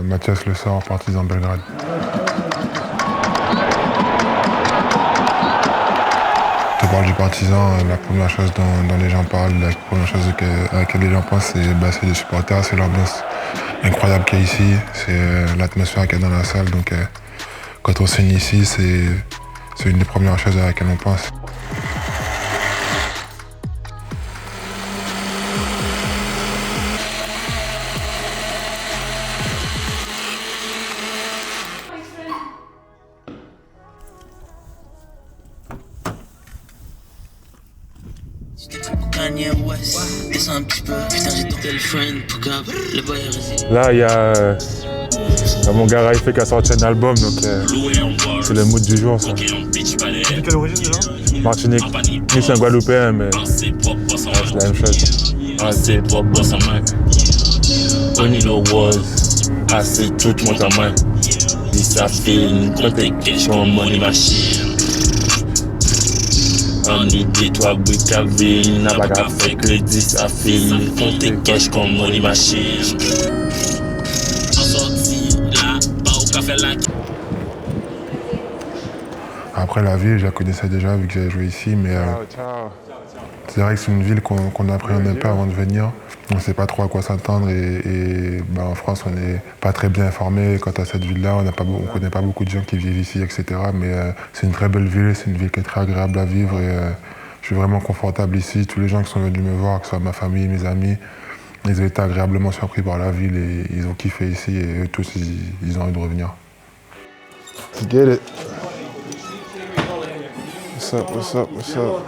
Mathias Le Sort, Partizan Belgrade. Je parle du Partizan, la première chose dont les gens parlent, la première chose à laquelle les gens pensent, c'est les supporters, c'est l'ambiance incroyable qu'il y a ici, c'est l'atmosphère qu'il y a dans la salle. Donc quand on signe ici, c'est une des premières choses à laquelle on pense. Là, il y a mon gars Raifé qui a sorti un album, donc c'est le mood du jour, ça. Tu es de quelle origine déjà? Martinique. Lui, c'est un Guadeloupéen, mais c'est la même chose. Assez propre dans sa main. Only the was, assez tout mon ta main. Dis ça film, quand t'es question, money machine. En idée, toi, brique à ville, n'a pas qu'à faire que dis ça film. Quand t'es cash comme money machine. En sortie, là, pas au café là. Après la ville, je la connaissais déjà vu que j'avais joué ici, mais c'est vrai que c'est une ville qu'on appréhende un peu avant de venir. On ne sait pas trop à quoi s'attendre et en France, on n'est pas très bien informé quant à cette ville-là. On ne connaît pas beaucoup de gens qui vivent ici, etc. Mais c'est une très belle ville, c'est une ville qui est très agréable à vivre et je suis vraiment confortable ici. Tous les gens qui sont venus me voir, que ce soit ma famille, mes amis, ils ont été agréablement surpris par la ville et ils ont kiffé ici et eux tous, ils ont envie de revenir. Let's get it. What's up, what's up, what's up?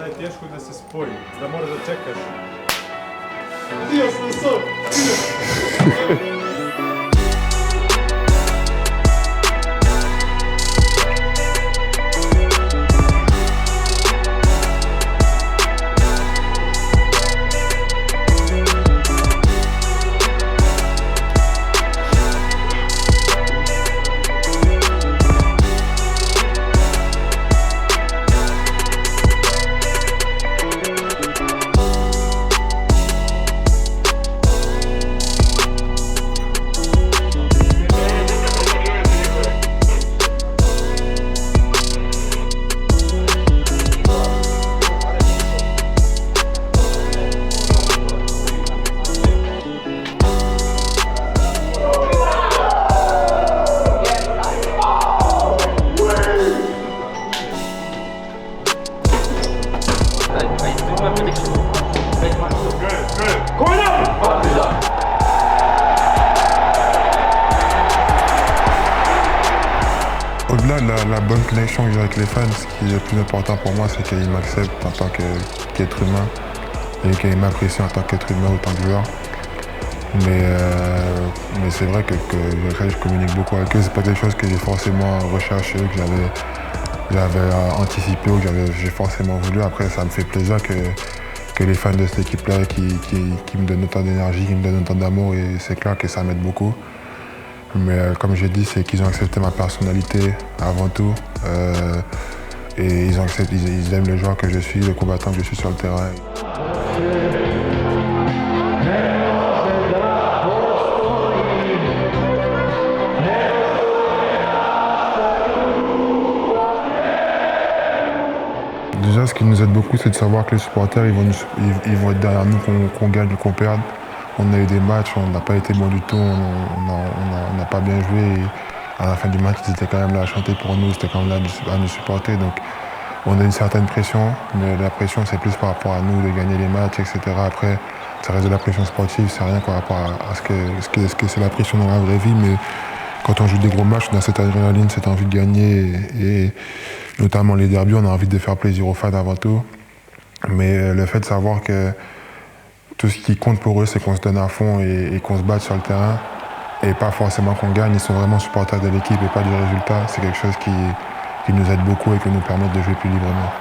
Au-delà de la bonne connexion que j'ai avec les fans, ce qui est le plus important pour moi, c'est qu'ils m'acceptent en tant qu'être humain et qu'ils m'apprécient en tant qu'être humain ou en tant que joueur. Mais c'est vrai que je communique beaucoup avec eux. C'est pas quelque chose que j'ai forcément recherché, que j'avais anticipé ou que j'ai forcément voulu. Après, ça me fait plaisir que les fans de cette équipe-là qui me donnent autant d'énergie, qui me donnent autant d'amour, et c'est clair que ça m'aide beaucoup. Mais comme j'ai dit, c'est qu'ils ont accepté ma personnalité avant tout. Et ils aiment le joueur que je suis, le combattant que je suis sur le terrain. Déjà, ce qui nous aide beaucoup, c'est de savoir que les supporters, ils vont être derrière nous, qu'on gagne ou qu'on perde. On a eu des matchs, on n'a pas été bon du tout, on n'a pas bien joué. Et à la fin du match, ils étaient quand même là à chanter pour nous, ils étaient quand même là à nous supporter. Donc on a une certaine pression, mais la pression, c'est plus par rapport à nous de gagner les matchs, etc. Après, ça reste de la pression sportive, c'est rien par rapport à ce que c'est la pression dans la vraie vie. Mais quand on joue des gros matchs, on a cette adrénaline, cette envie de gagner. Et notamment les derbies, on a envie de faire plaisir aux fans avant tout. Mais le fait de savoir que tout ce qui compte pour eux, c'est qu'on se donne à fond et qu'on se batte sur le terrain. Et pas forcément qu'on gagne, ils sont vraiment supporters de l'équipe et pas du résultat. C'est quelque chose qui nous aide beaucoup et qui nous permet de jouer plus librement.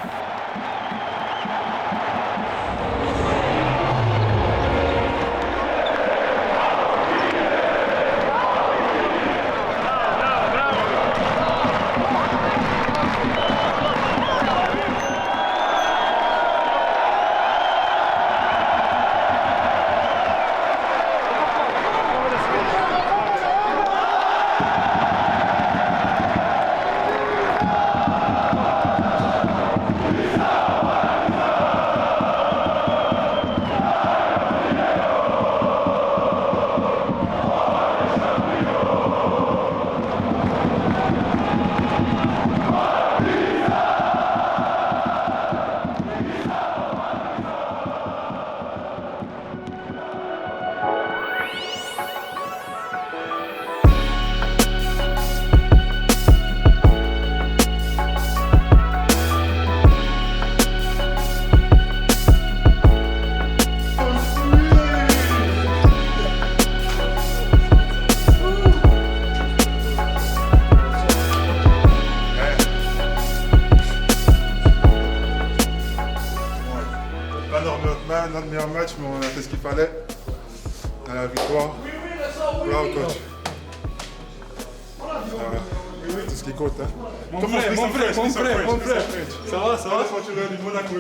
notre meilleur match, mais on a fait ce qu'il fallait. À la victoire. Bravo, coach. Tout ce qui compte, hein. Mon frère. Ça va? Ça va, tu le niveau d'un coup,